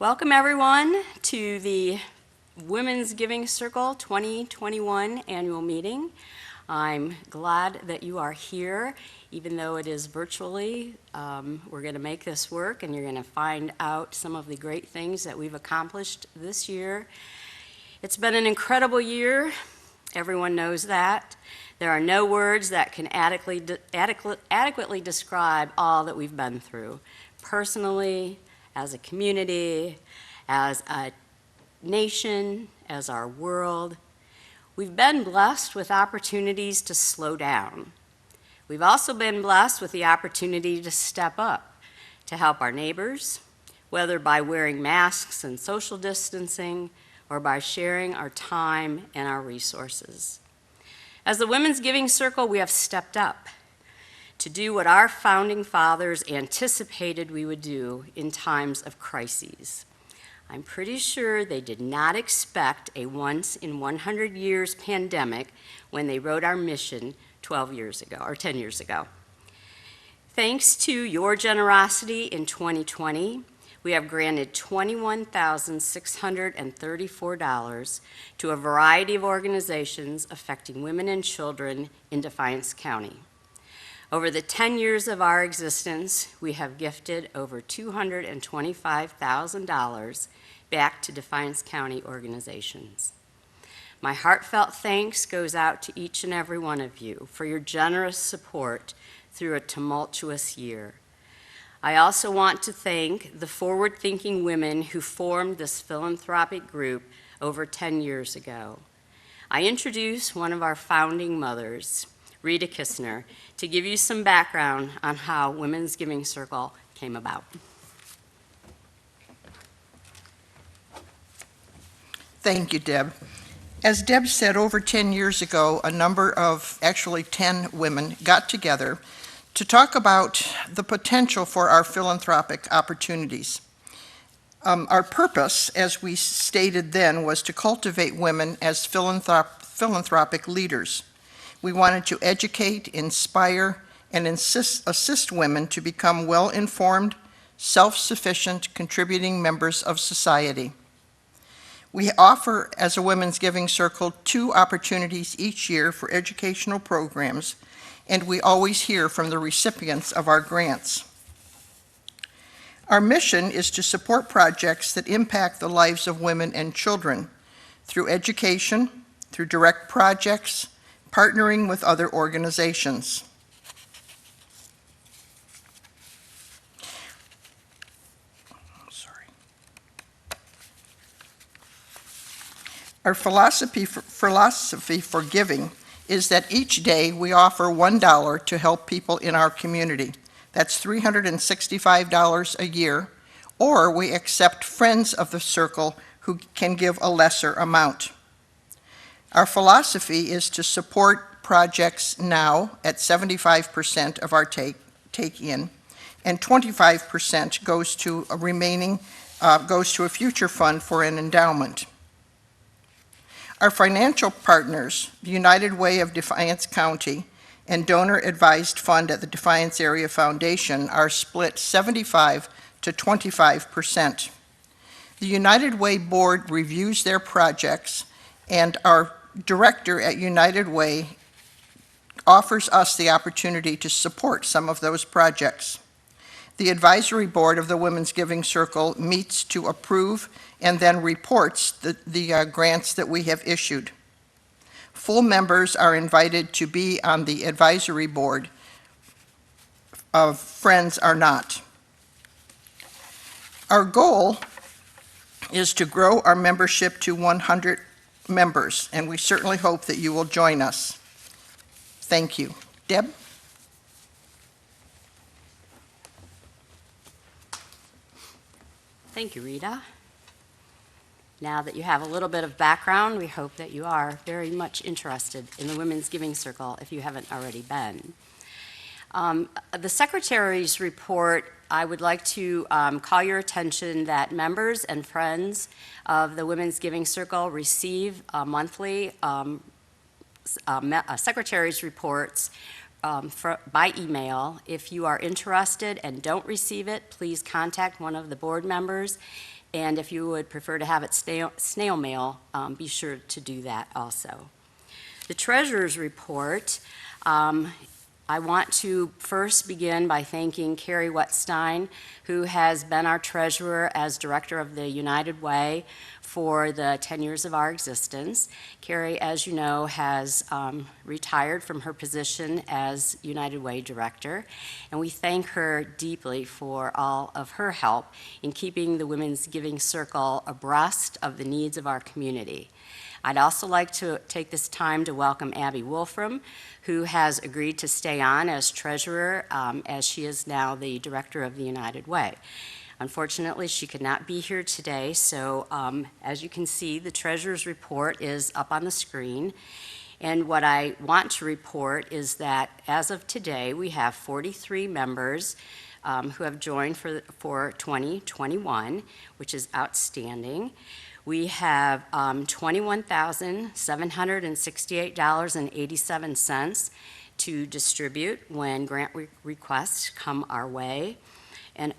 Welcome everyone to the Women's Giving Circle 2021 annual meeting. I'm glad that you are here, even though it is virtually. We're going to make this work, and you're going to find out some of the great things that we've accomplished this year. It's been an incredible year. Everyone knows that. There are no words that can adequately describe all that we've been through, personally, as a community, as a nation, as our world. We've been blessed with opportunities to slow down. We've also been blessed with the opportunity to step up, to help our neighbors, whether by wearing masks and social distancing, or by sharing our time and our resources. As the Women's Giving Circle, we have stepped up to do what our founding fathers anticipated we would do in times of crises. I'm pretty sure they did not expect a once in 100 years pandemic when they wrote our mission 12 years ago, or 10 years ago. Thanks to your generosity in 2020, we have granted $21,634 to a variety of organizations affecting women and children in Defiance County. Over the 10 years of our existence, we have gifted over $225,000 back to Defiance County organizations. My heartfelt thanks goes out to each and every one of you for your generous support through a tumultuous year. I also want to thank the forward-thinking women who formed this philanthropic group over 10 years ago. I introduce one of our founding mothers, Rita Kistner, to give you some background on how Women's Giving Circle came about. Thank you, Deb. As Deb said, over 10 years ago, a number of, actually 10 women, got together to talk about the potential for our philanthropic opportunities. Our purpose, as we stated then, was to cultivate women as philanthropic leaders. We wanted to educate, inspire, and assist women to become well-informed, self-sufficient, contributing members of society. We offer, as a Women's Giving Circle, 2 opportunities each year for educational programs, and we always hear from the recipients of our grants. Our mission is to support projects that impact the lives of women and children through education, through direct projects, partnering with other organizations. Our philosophy for giving is that each day we offer $1 to help people in our community. That's $365 a year, or we accept friends of the circle who can give a lesser amount. Our philosophy is to support projects now at 75% of our take-in, and 25% goes to a future fund for an endowment. Our financial partners, the United Way of Defiance County and Donor Advised Fund at the Defiance Area Foundation, are split 75 to 25%. The United Way board reviews their projects, and our director at United Way offers us the opportunity to support some of those projects. The advisory board of the Women's Giving Circle meets to approve and then reports the grants that we have issued. Full members are invited to be on the advisory board. Friends are not. Our goal is to grow our membership to 100 members, and we certainly hope that you will join us. Thank you. Deb? Thank you, Rita. Now that you have a little bit of background, we hope that you are very much interested in the Women's Giving Circle if you haven't already been. The Secretary's report, I would like to call your attention that members and friends of the Women's Giving Circle receive monthly Secretary's reports by email. If you are interested and don't receive it, please contact one of the board members And if you would prefer to have it snail mail, be sure to do that also. The treasurer's report, I want to first begin by thanking Carrie Wetstein, who has been our treasurer as director of the United Way for the 10 years of our existence. Carrie, as you know, has retired from her position as United Way director, and we thank her deeply for all of her help in keeping the Women's Giving Circle abreast of the needs of our community. I'd also like to take this time to welcome Abby Wolfram, who has agreed to stay on as treasurer, as she is now the director of the United Way. Unfortunately, she could not be here today, so as you can see, the treasurer's report is up on the screen. And what I want to report is that as of today, we have 43 members who have joined for 2021, which is outstanding. We have $21,768.87 to distribute when grant requests come our way. And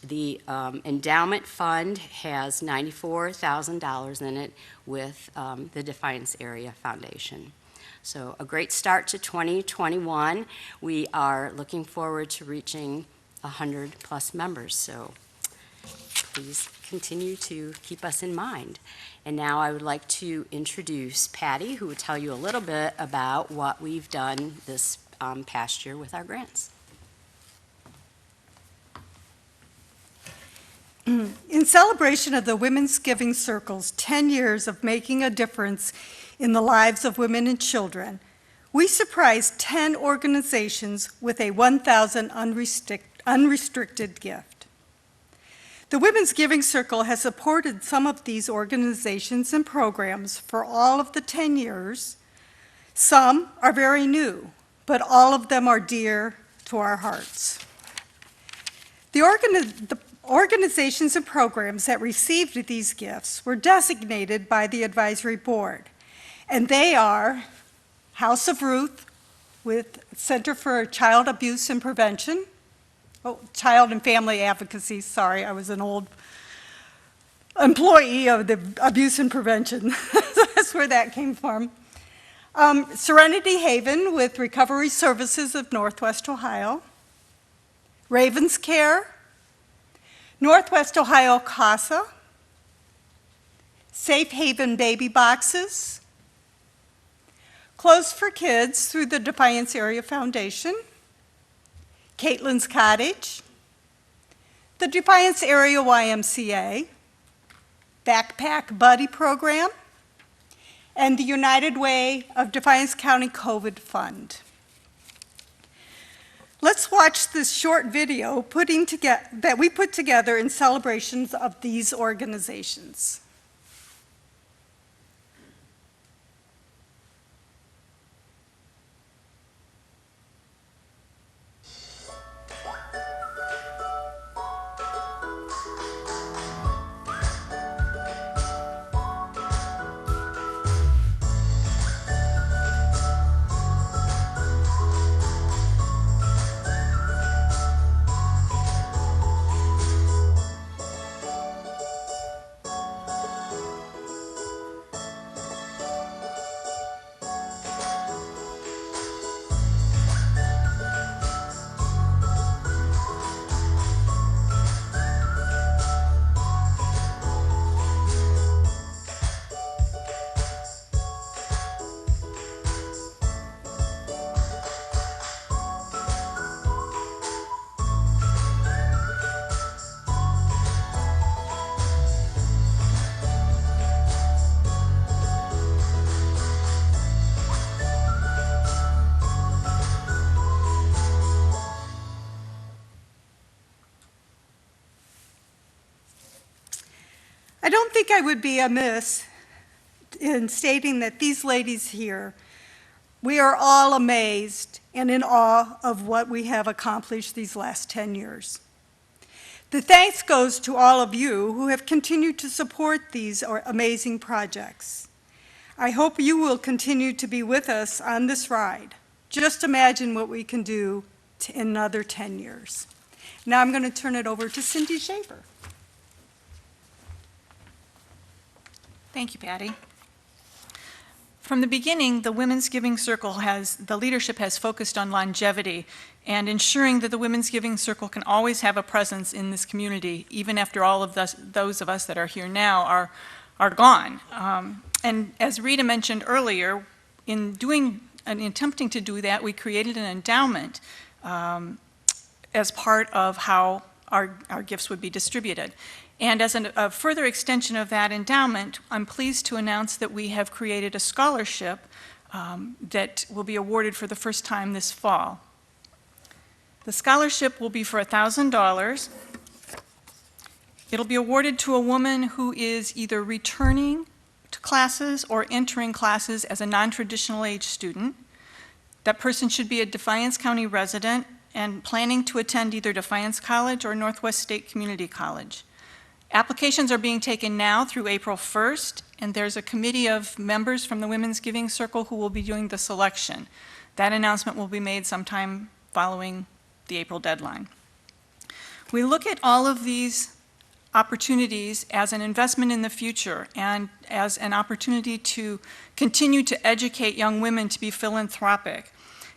the endowment fund has $94,000 in it with the Defiance Area Foundation. So a great start to 2021. We are looking forward to reaching 100 plus members, so please continue to keep us in mind. And now I would like to introduce Patty, who will tell you a little bit about what we've done this past year with our grants. In celebration of the Women's Giving Circle's 10 years of making a difference in the lives of women and children, we surprised 10 organizations with a $1,000 unrestricted gift. The Women's Giving Circle has supported some of these organizations and programs for all of the 10 years. Some are very new, but all of them are dear to our hearts. The organizations and programs that received these gifts were designated by the advisory board, and they are House of Ruth with Center for Child Abuse and Prevention, Child and Family Advocacy, sorry, I was an old employee of the Abuse and Prevention, that's where that came from. Serenity Haven with Recovery Services of Northwest Ohio, Ravens Care, Northwest Ohio CASA, Safe Haven Baby Boxes, Clothes for Kids through the Defiance Area Foundation, Caitlin's Cottage, the Defiance Area YMCA, Backpack Buddy Program, and the United Way of Defiance County COVID Fund. Let's watch this short video that we put together in celebrations of these organizations. I don't think I would be amiss in stating that these ladies here, we are all amazed and in awe of what we have accomplished these last 10 years. The thanks goes to all of you who have continued to support these amazing projects. I hope you will continue to be with us on this ride. Just imagine what we can do in another 10 years. Now I'm going to turn it over to Cindy Schaefer. Thank you, Patty. From the beginning, the Women's Giving Circle the leadership has focused on longevity and ensuring that the Women's Giving Circle can always have a presence in this community, even after all of those of us that are here now are gone. And as Rita mentioned earlier, in attempting to do that, we created an endowment as part of how our gifts would be distributed. And as a further extension of that endowment, I'm pleased to announce that we have created a scholarship that will be awarded for the first time this fall. The scholarship will be for $1,000. It'll be awarded to a woman who is either returning to classes or entering classes as a non-traditional age student. That person should be a Defiance County resident and planning to attend either Defiance College or Northwest State Community College. Applications are being taken now through April 1st, and there's a committee of members from the Women's Giving Circle who will be doing the selection. That announcement will be made sometime following the April deadline. We look at all of these opportunities as an investment in the future and as an opportunity to continue to educate young women to be philanthropic.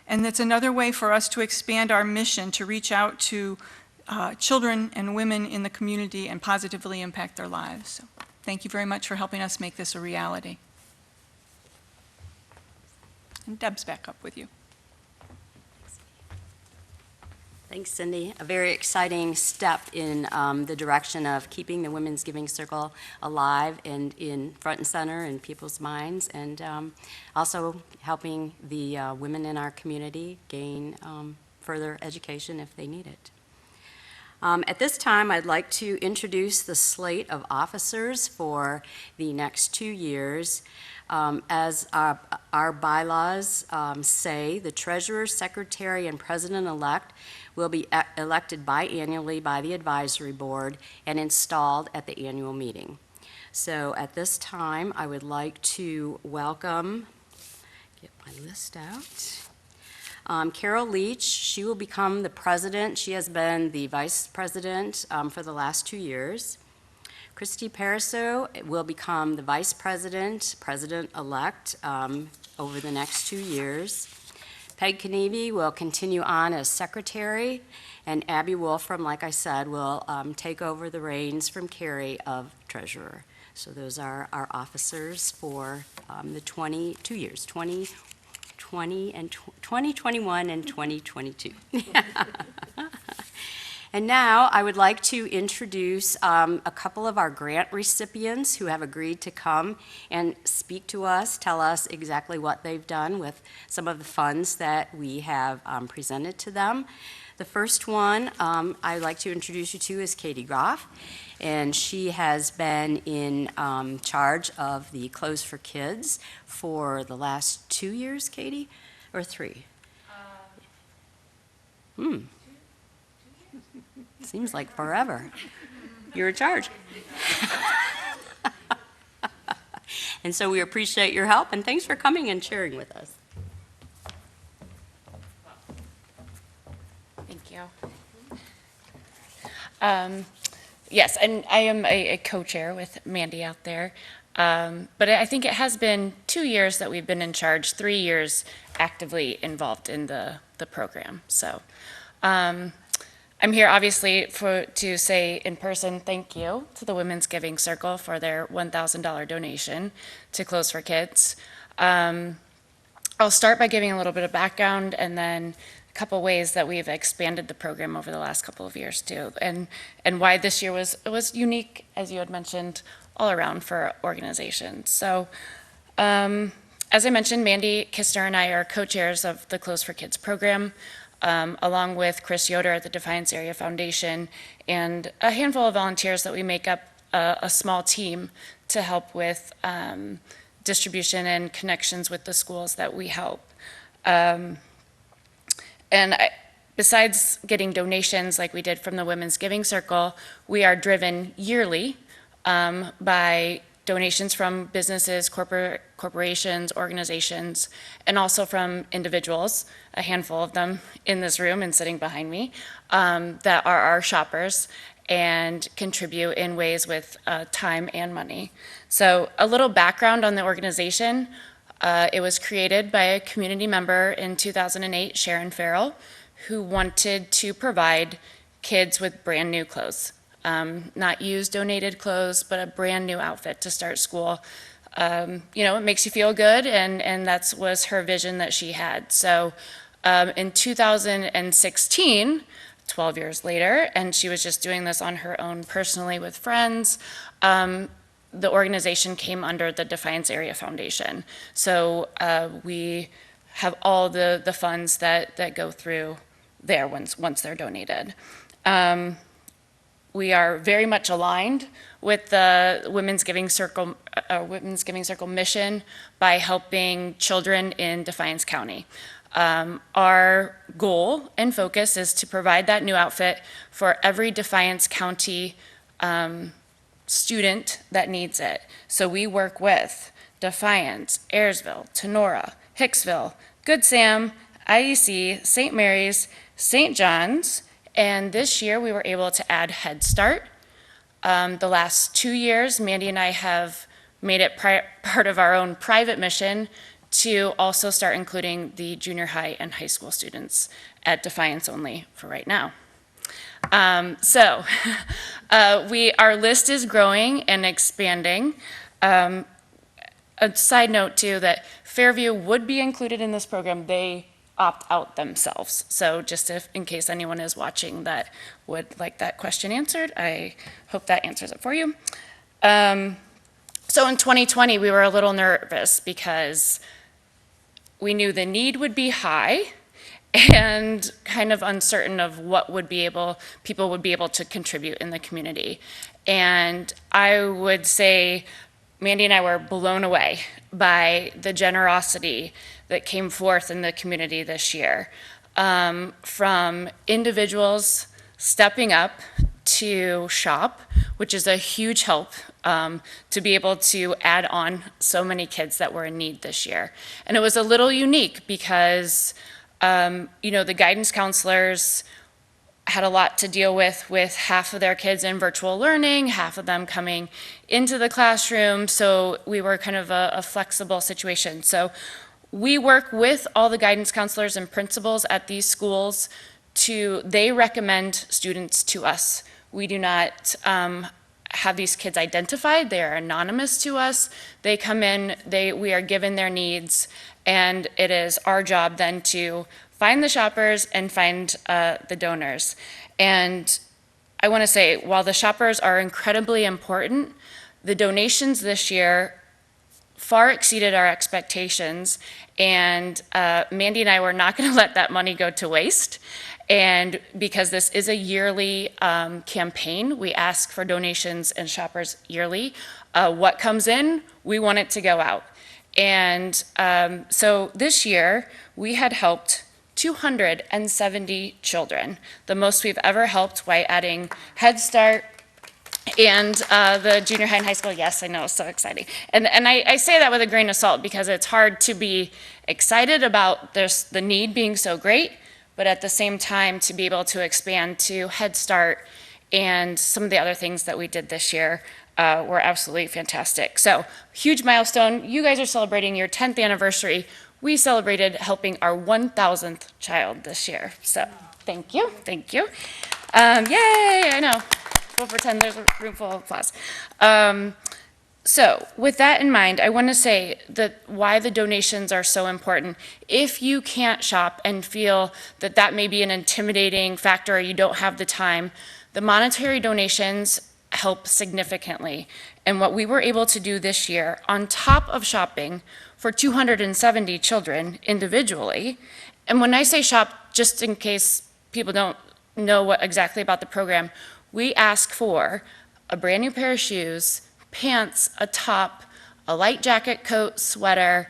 And it's another way for us to expand our mission to reach out to children and women in the community and positively impact their lives. So, thank you very much for helping us make this a reality. And Deb's back up with you. Thanks, Cindy. A very exciting step in the direction of keeping the Women's Giving Circle alive and in front and center in people's minds, and also helping the women in our community gain further education if they need it. At this time, I'd like to introduce the slate of officers for the next 2 years. As our bylaws say, the treasurer, secretary, and president-elect will be elected biannually by the advisory board and installed at the annual meeting. So at this time, I would like to welcome, get my list out. Carol Leach, she will become the president. She has been the vice president for the last 2 years. Christy Pariseau will become the vice president, president-elect over the next 2 years. Peg Knieve will continue on as secretary, and Abby Wolfram, like I said, will take over the reins from Carrie of treasurer. So those are our officers for the 2 years, 2021 and 2022. And now I would like to introduce a couple of our grant recipients who have agreed to come and speak to us, tell us exactly what they've done with some of the funds that we have presented to them. The first one I'd like to introduce you to is Katie Goff, and she has been in charge of the Clothes for Kids for the last 2 years, Katie, or 3? Seems like forever. You're in charge. And so we appreciate your help, and thanks for coming and sharing with us. Thank you. Yes, and I am a co-chair with Mandy out there. But I think it has been 2 years that we've been in charge, 3 years actively involved in the program. So I'm here obviously to say in person thank you to the Women's Giving Circle for their $1,000 donation to Clothes for Kids. I'll start by giving a little bit of background and then a couple ways that we've expanded the program over the last couple of years too, and why this year was unique, as you had mentioned, all around for organizations. So as I mentioned, Mandy Kistner and I are co-chairs of the Clothes for Kids program, along with Chris Yoder at the Defiance Area Foundation and a handful of volunteers that we make up a small team to help with distribution and connections with the schools that we help. Besides getting donations like we did from the Women's Giving Circle, we are driven yearly by donations from businesses, corporations, organizations, and also from individuals, a handful of them in this room and sitting behind me, that are our shoppers. and contribute in ways with time and money. So a little background on the organization. It was created by a community member in 2008, Sharon Farrell, who wanted to provide kids with brand new clothes. Not used donated clothes, but a brand new outfit to start school. It makes you feel good, and that was her vision that she had. So in 2016, 12 years later, and she was just doing this on her own personally with friends, the organization came under the Defiance Area Foundation. So we have all the funds that go through there once they're donated. We are very much aligned with the Women's Giving Circle mission by helping children in Defiance County. Our goal and focus is to provide that new outfit for every Defiance County student that needs it. So we work with Defiance, Ayersville, Tenora, Hicksville, Good Sam, IEC, St. Mary's, St. John's, and this year we were able to add Head Start. The last 2 years, Mandy and I have made it part of our own private mission to also start including the junior high and high school students at Defiance only for right now. Our list is growing and expanding. A side note too, that Fairview would be included in this program. They opt out themselves. So just in case anyone is watching that would like that question answered, I hope that answers it for you. So in 2020, we were a little nervous because we knew the need would be high and kind of uncertain of what people would be able to contribute in the community. And I would say Mandy and I were blown away by the generosity that came forth in the community this year, from individuals stepping up to shop, which is a huge help to be able to add on so many kids that were in need this year. And it was a little unique because the guidance counselors had a lot to deal with half of their kids in virtual learning, half of them coming into the classroom. So we were kind of a flexible situation. So we work with all the guidance counselors and principals at these schools they recommend students to us. We do not have these kids identified. They are anonymous to us. They come in, we are given their needs, and it is our job then to find the shoppers and find the donors. And I want to say, while the shoppers are incredibly important, the donations this year far exceeded our expectations, and Mandy and I were not going to let that money go to waste. And because this is a yearly campaign, we ask for donations and shoppers yearly. What comes in, we want it to go out. And so this year, we had helped 270 children, the most we've ever helped by adding Head Start and the junior high and high school. Yes, I know, so exciting. And I say that with a grain of salt because it's hard to be excited about the need being so great, but at the same time to be able to expand to Head Start and some of the other things that we did this year were absolutely fantastic. So huge milestone. You guys are celebrating your 10th anniversary. We celebrated helping our 1,000th child this year. So thank you, thank you. Yay, I know. We'll pretend there's a room full of applause. So with that in mind, I want to say that why the donations are so important. If you can't shop and feel that that may be an intimidating factor or you don't have the time, the monetary donations help significantly. And what we were able to do this year, on top of shopping for 270 children individually, and when I say shop, just in case people don't know what exactly about the program, we ask for a brand new pair of shoes, pants, a top, a light jacket, coat, sweater,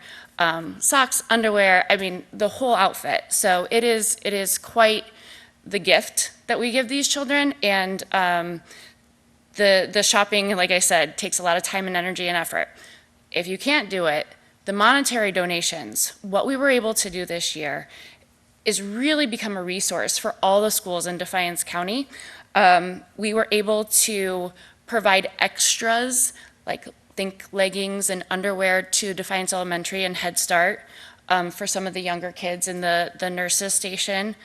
socks, underwear, I mean, the whole outfit. So it is quite the gift that we give these children, and the shopping, like I said, takes a lot of time and energy and effort. If you can't do it, the monetary donations, what we were able to do this year is really become a resource for all the schools in Defiance County. We were able to provide extras, like think leggings and underwear to Defiance Elementary and Head Start for some of the younger kids in the nurses station.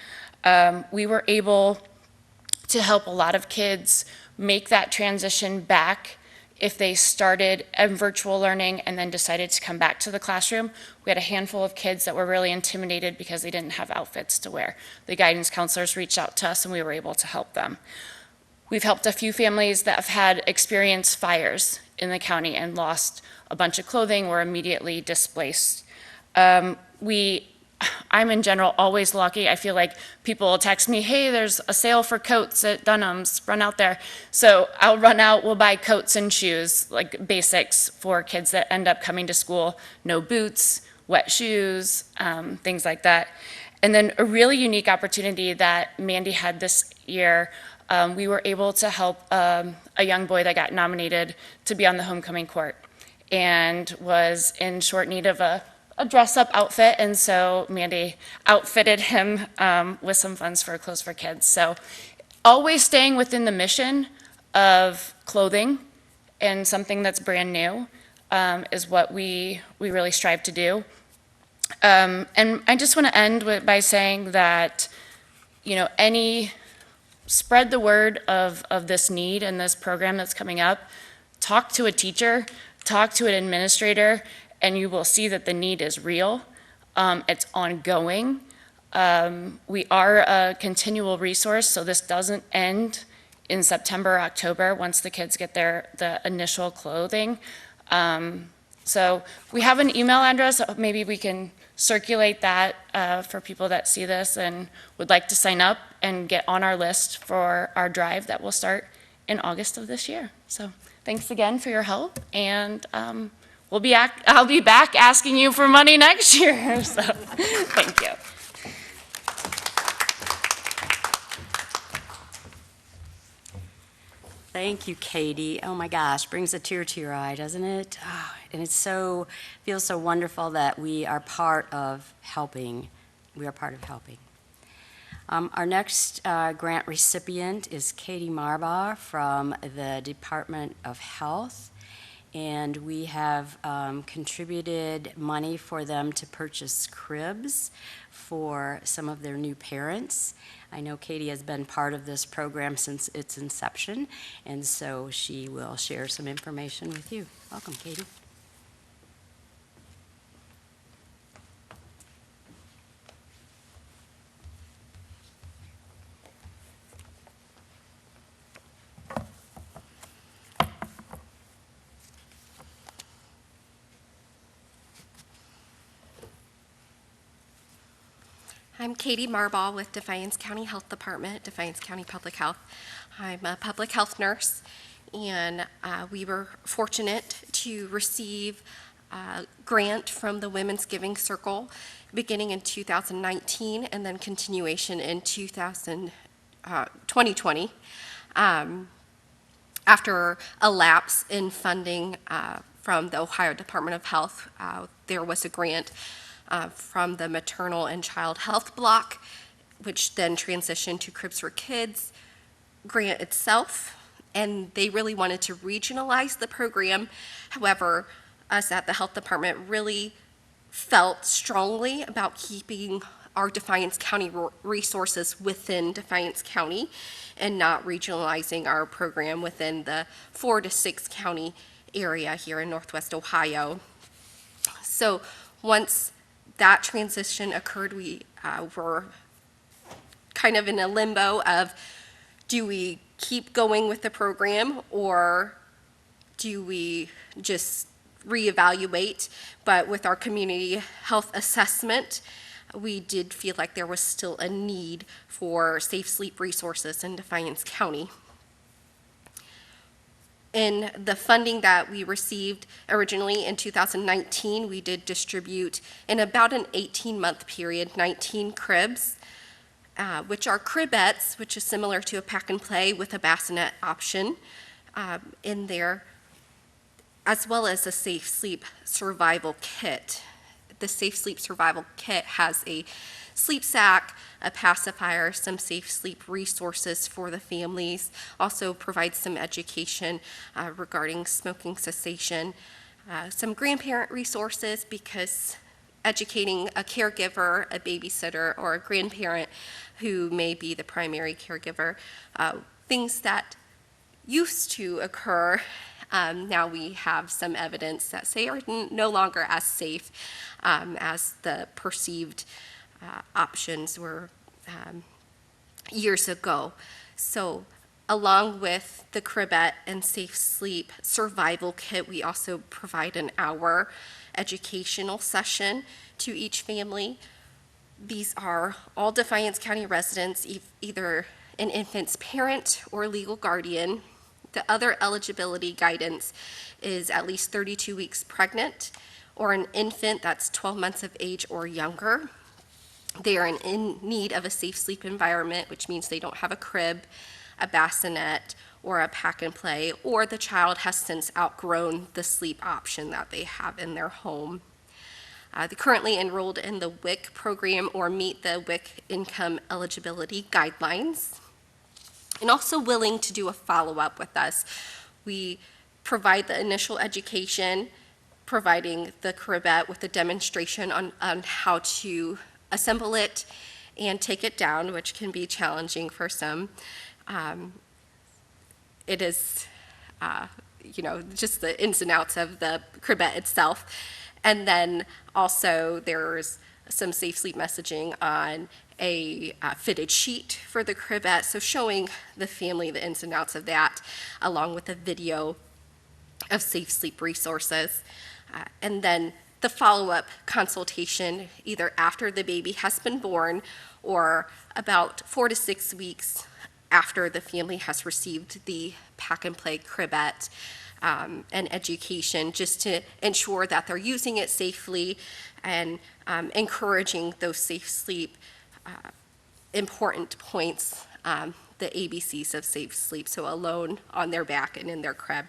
We were able to help a lot of kids make that transition back if they started in virtual learning and then decided to come back to the classroom. We had a handful of kids that were really intimidated because they didn't have outfits to wear. The guidance counselors reached out to us and we were able to help them. We've helped a few families that have had experienced fires in the county and lost a bunch of clothing or immediately displaced. I'm in general always lucky. I feel like people will text me, hey, there's a sale for coats at Dunham's, run out there. So I'll run out, we'll buy coats and shoes, like basics for kids that end up coming to school, no boots, wet shoes, things like that. And then a really unique opportunity that Mandy had this year, we were able to help a young boy that got nominated to be on the homecoming court and was in short need of a dress-up outfit, and so Mandy outfitted him with some funds for Clothes for Kids. So always staying within the mission of clothing and something that's brand new is what we really strive to do. And I just want to end by saying that, spread the word of this need and this program that's coming up. Talk to a teacher, talk to an administrator, and you will see that the need is real. It's ongoing. We are a continual resource, so this doesn't end in September or October once the kids get the initial clothing. So we have an email address. Maybe we can circulate that for people that see this and would like to sign up and get on our list for our drive that will start in August of this year. So thanks again for your help, and I'll be back asking you for money next year. So thank you. Thank you, Katie. Oh my gosh, brings a tear to your eye, doesn't it? Oh, and feels so wonderful that we are part of helping. We are part of helping. Our next grant recipient is Katie Marbaugh from the Department of Health. And we have contributed money for them to purchase cribs for some of their new parents. I know Katie has been part of this program since its inception, and so she will share some information with you. Welcome, Katie. I'm Katie Marbaugh with Defiance County Health Department, Defiance County Public Health. I'm a public health nurse, and we were fortunate to receive a grant from the Women's Giving Circle beginning in 2019 and then continuation in 2020. After a lapse in funding from the Ohio Department of Health, there was a grant from the Maternal and Child Health Block, which then transitioned to Cribs for Kids grant itself, and they really wanted to regionalize the program. However, us at the Health Department really felt strongly about keeping our Defiance County resources within Defiance County and not regionalizing our program within the 4 to 6 county area here in Northwest Ohio. So once that transition occurred, we were kind of in a limbo of, do we keep going with the program or do we just reevaluate? But with our community health assessment, we did feel like there was still a need for safe sleep resources in Defiance County. In the funding that we received originally in 2019, we did distribute in about an 18-month period 19 cribs, which are cribettes, which is similar to a pack and play with a bassinet option in there, as well as a safe sleep survival kit. The safe sleep survival kit has a sleep sack, a pacifier, some safe sleep resources for the families, also provide some education regarding smoking cessation, some grandparent resources because educating a caregiver, a babysitter, or a grandparent who may be the primary caregiver, things that used to occur, now we have some evidence that say are no longer as safe as the perceived options were years ago. So along with the cribette and safe sleep survival kit, we also provide an hour educational session to each family. These are all Defiance County residents, either an infant's parent or legal guardian. The other eligibility guidance is at least 32 weeks pregnant or an infant that's 12 months of age or younger. They are in need of a safe sleep environment, which means they don't have a crib, a bassinet, or a pack and play, or the child has since outgrown the sleep option that they have in their home. They're currently enrolled in the WIC program or meet the WIC income eligibility guidelines, and also willing to do a follow-up with us. We provide the initial education, providing the cribette with a demonstration on how to assemble it and take it down, which can be challenging for some. It is, just the ins and outs of the cribette itself. And then also there's some safe sleep messaging on a fitted sheet for the cribette, so showing the family the ins and outs of that, along with a video of safe sleep resources. And then the follow-up consultation, either after the baby has been born or about 4 to 6 weeks after the family has received the pack and play cribette, and education just to ensure that they're using it safely and encouraging those safe sleep important points, the ABCs of safe sleep, so alone, on their back, and in their crib.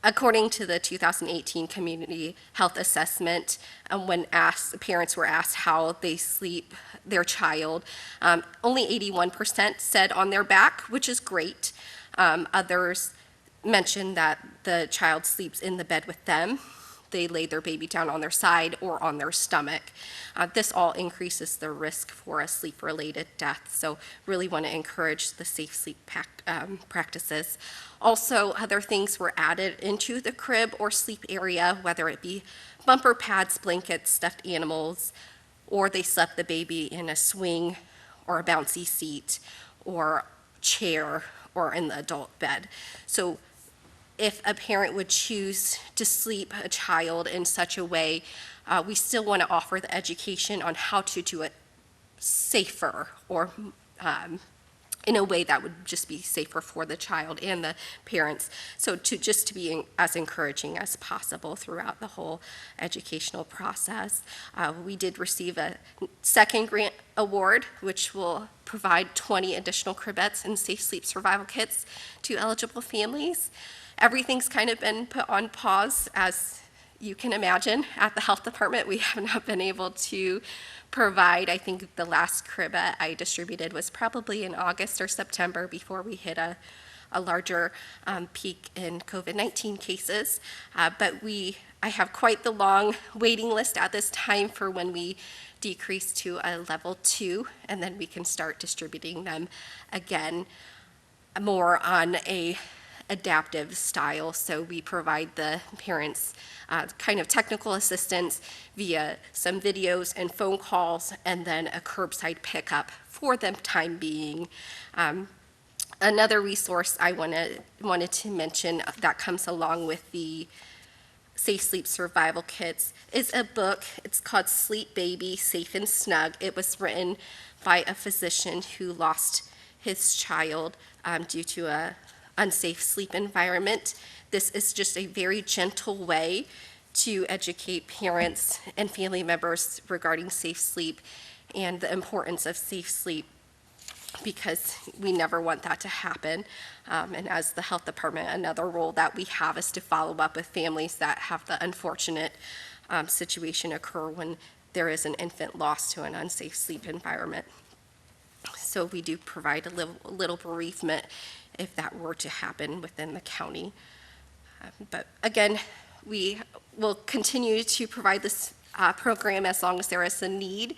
According to the 2018 Community Health Assessment, when parents were asked how they sleep their child, only 81% said on their back, which is great. Others mentioned that the child sleeps in the bed with them. They lay their baby down on their side or on their stomach. This all increases the risk for a sleep-related death, so really want to encourage the safe sleep practices. Also, other things were added into the crib or sleep area, whether it be bumper pads, blankets, stuffed animals, or they slept the baby in a swing or a bouncy seat or chair or in the adult bed. So if a parent would choose to sleep a child in such a way, we still want to offer the education on how to do it safer, or in a way that would just be safer for the child and the parents. So to be as encouraging as possible throughout the whole educational process. We did receive a second grant award, which will provide 20 additional cribettes and safe sleep survival kits to eligible families. Everything's kind of been put on pause, as you can imagine. At the health department, we have not been able to provide. I think the last cribette I distributed was probably in August or September, before we hit a larger peak in COVID-19 cases. But I have quite the long waiting list at this time for when we decrease to a level 2, and then we can start distributing them again, more on a adaptive style. So we provide the parents kind of technical assistance via some videos and phone calls, and then a curbside pickup for the time being. Another resource I wanted to mention that comes along with the Safe Sleep Survival Kits is a book. It's called Sleep Baby, Safe and Snug. It was written by a physician who lost his child due to a unsafe sleep environment. This is just a very gentle way to educate parents and family members regarding safe sleep and the importance of safe sleep, because we never want that to happen. And as the health department, another role that we have is to follow up with families that have the unfortunate situation occur when there is an infant lost to an unsafe sleep environment. So we do provide a little bereavement if that were to happen within the county. But again, we will continue to provide this program as long as there is a need,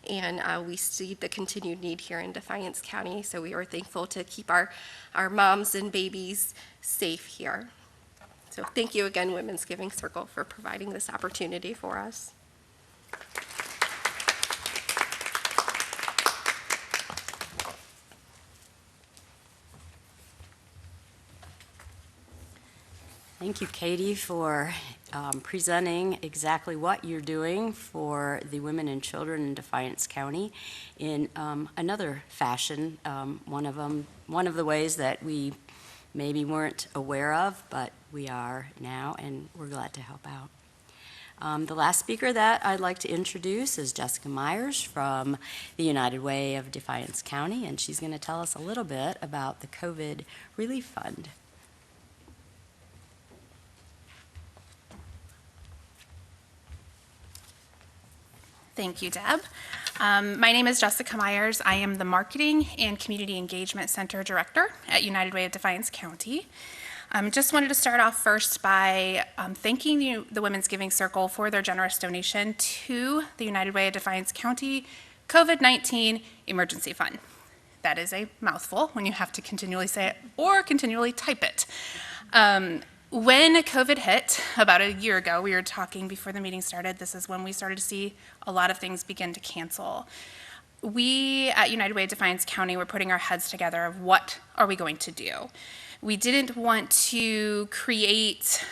and we see the continued need here in Defiance County, so we are thankful to keep our moms and babies safe here. So thank you again, Women's Giving Circle, for providing this opportunity for us. Thank you, Katie, for presenting exactly what you're doing for the women and children in Defiance County in another fashion. One of the ways that we maybe weren't aware of, but we are now, and we're glad to help out. The last speaker that I'd like to introduce is Jessica Myers from the United Way of Defiance County, and she's going to tell us a little bit about the COVID Relief Fund. Thank you, Deb. My name is Jessica Myers. I am the Marketing and Community Engagement Center Director at United Way of Defiance County. Just wanted to start off first by thanking the Women's Giving Circle for their generous donation to the United Way of Defiance County COVID-19 Emergency Fund. That is a mouthful when you have to continually say it or continually type it. When COVID hit about a year ago, we were talking before the meeting started, this is when we started to see a lot of things begin to cancel. We at United Way of Defiance County were putting our heads together of what are we going to do. We didn't want to create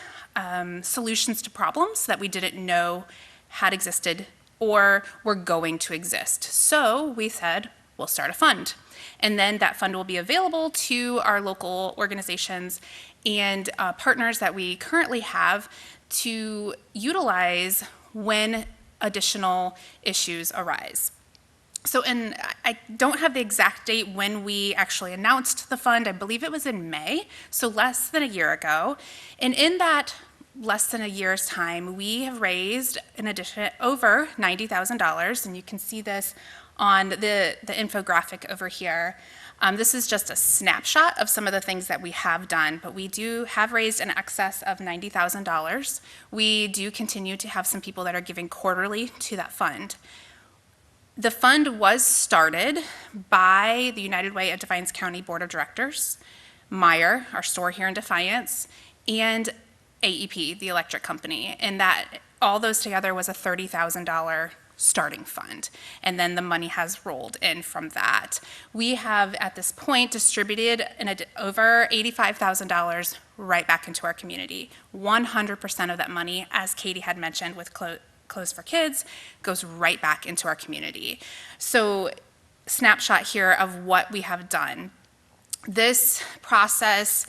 solutions to problems that we didn't know had existed or were going to exist. So we said, we'll start a fund. And then that fund will be available to our local organizations and partners that we currently have to utilize when additional issues arise. So, and I don't have the exact date when we actually announced the fund. I believe it was in May, so less than a year ago. And in that less than a year's time, we have raised, in addition, over $90,000, and you can see this on the infographic over here. This is just a snapshot of some of the things that we have done, but we do have raised in excess of $90,000. We do continue to have some people that are giving quarterly to that fund. The fund was started by the United Way of Defiance County Board of Directors, Meyer, our store here in Defiance, and AEP, the electric company, and that all those together was a $30,000 starting fund, and then the money has rolled in from that. We have, at this point, distributed over $85,000 right back into our community. 100% of that money, as Katie had mentioned with Clothes for Kids, goes right back into our community. So, snapshot here of what we have done. This process,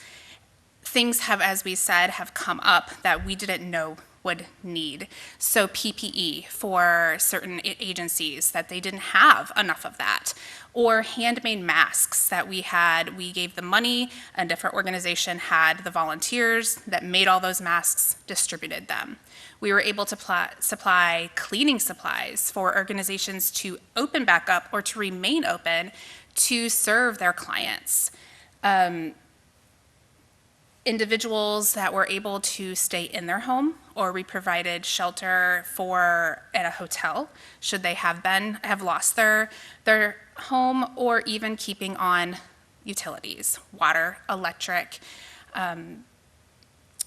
things have, as we said, have come up that we didn't know would need. So PPE for certain agencies that they didn't have enough of that, or handmade masks that we gave the money, a different organization had the volunteers that made all those masks, distributed them. We were able to supply cleaning supplies for organizations to open back up or to remain open to serve their clients. Individuals that were able to stay in their home, or we provided shelter for at a hotel should they have lost their home, or even keeping on utilities, water, electric.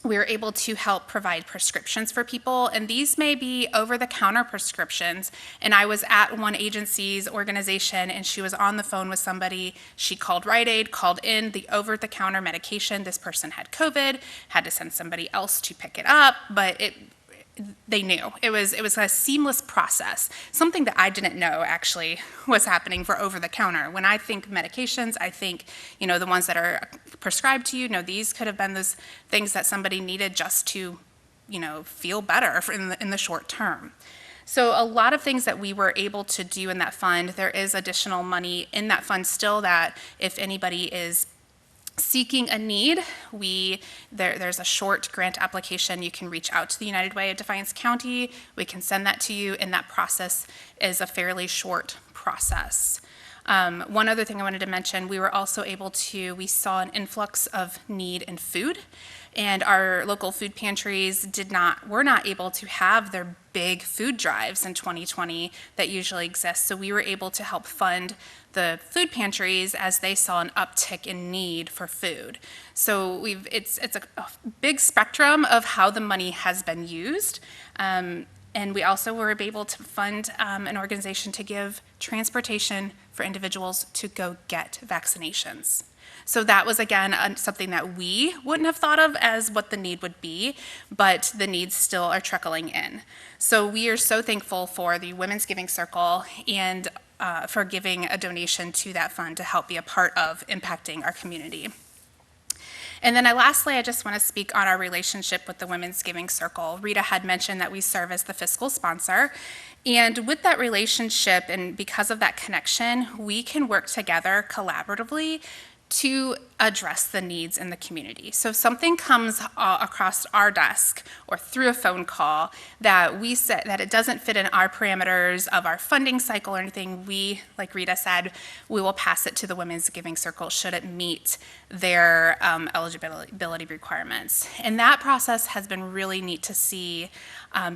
We were able to help provide prescriptions for people, and these may be over-the-counter prescriptions. And I was at one agency's organization, and she was on the phone with somebody. She called Rite Aid, called in the over-the-counter medication. This person had COVID, had to send somebody else to pick it up, but they knew. It was a seamless process, something that I didn't know actually was happening for over-the-counter. When I think medications, I think, the ones that are prescribed to you, these could have been those things that somebody needed just to, feel better in the short term. So a lot of things that we were able to do in that fund. There is additional money in that fund still that if anybody is seeking a need, there's a short grant application. You can reach out to the United Way of Defiance County. We can send that to you, and that process is a fairly short process. One other thing I wanted to mention, we saw an influx of need in food, and our local food pantries were not able to have their big food drives in 2020 that usually exist. So we were able to help fund the food pantries as they saw an uptick in need for food. So it's a big spectrum of how the money has been used. And we also were able to fund an organization to give transportation for individuals to go get vaccinations. So that was, again, something that we wouldn't have thought of as what the need would be, but the needs still are trickling in. So we are so thankful for the Women's Giving Circle and for giving a donation to that fund to help be a part of impacting our community. And then lastly, I just want to speak on our relationship with the Women's Giving Circle. Rita had mentioned that we serve as the fiscal sponsor. And with that relationship, and because of that connection, we can work together collaboratively to address the needs in the community. So if something comes across our desk or through a phone call that we said that it doesn't fit in our parameters of our funding cycle or anything, we, like Rita said, we will pass it to the Women's Giving Circle should it meet their eligibility requirements. And that process has been really neat to see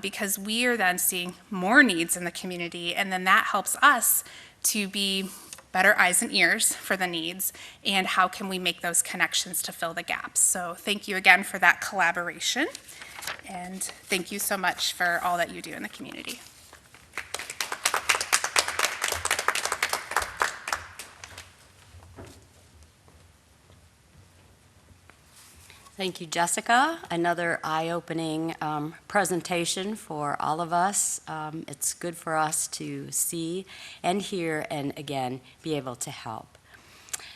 because we are then seeing more needs in the community, and then that helps us to be better eyes and ears for the needs, and how can we make those connections to fill the gaps. So thank you again for that collaboration, and thank you so much for all that you do in the community. Thank you, Jessica. Another eye-opening presentation for all of us. It's good for us to see and hear and, again, be able to help.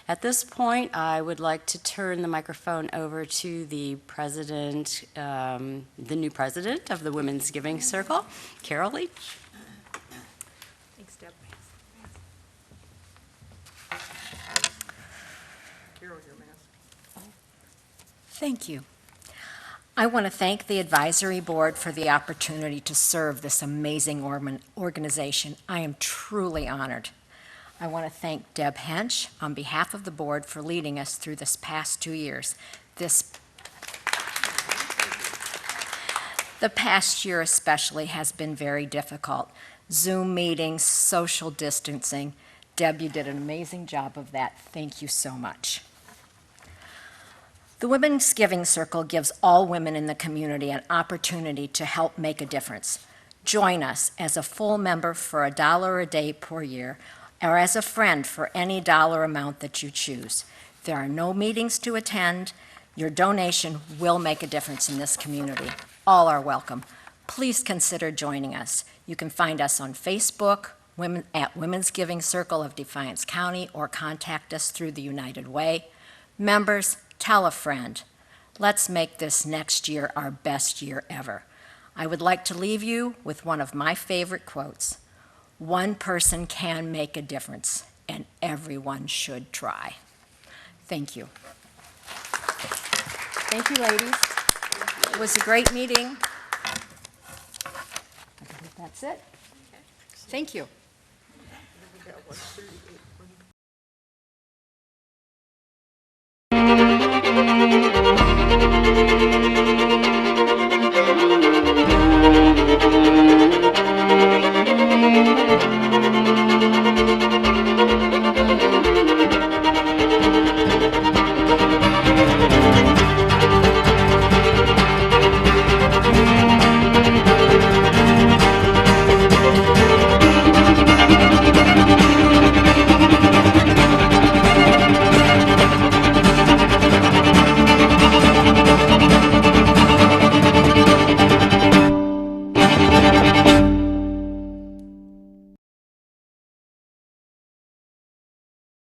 At this point, I would like to turn the microphone over to the president, the new president of the Women's Giving Circle, Carol Leach. Thanks, Deb. Carol, your mask. Thank you. I want to thank the advisory board for the opportunity to serve this amazing organization. I am truly honored. I want to thank Deb Hench on behalf of the board for leading us through this past 2 years. The past year especially has been very difficult. Zoom meetings, social distancing. Deb, you did an amazing job of that. Thank you so much. The Women's Giving Circle gives all women in the community an opportunity to help make a difference. Join us as a full member for $1 a day per year, or as a friend for any dollar amount that you choose. There are no meetings to attend. Your donation will make a difference in this community. All are welcome. Please consider joining us. You can find us on Facebook, at Women's Giving Circle of Defiance County, or contact us through the United Way. Members, tell a friend. Let's make this next year our best year ever. I would like to leave you with one of my favorite quotes. One person can make a difference, and everyone should try. Thank you. Thank you, ladies. It was a great meeting. I think that's it. Thank you.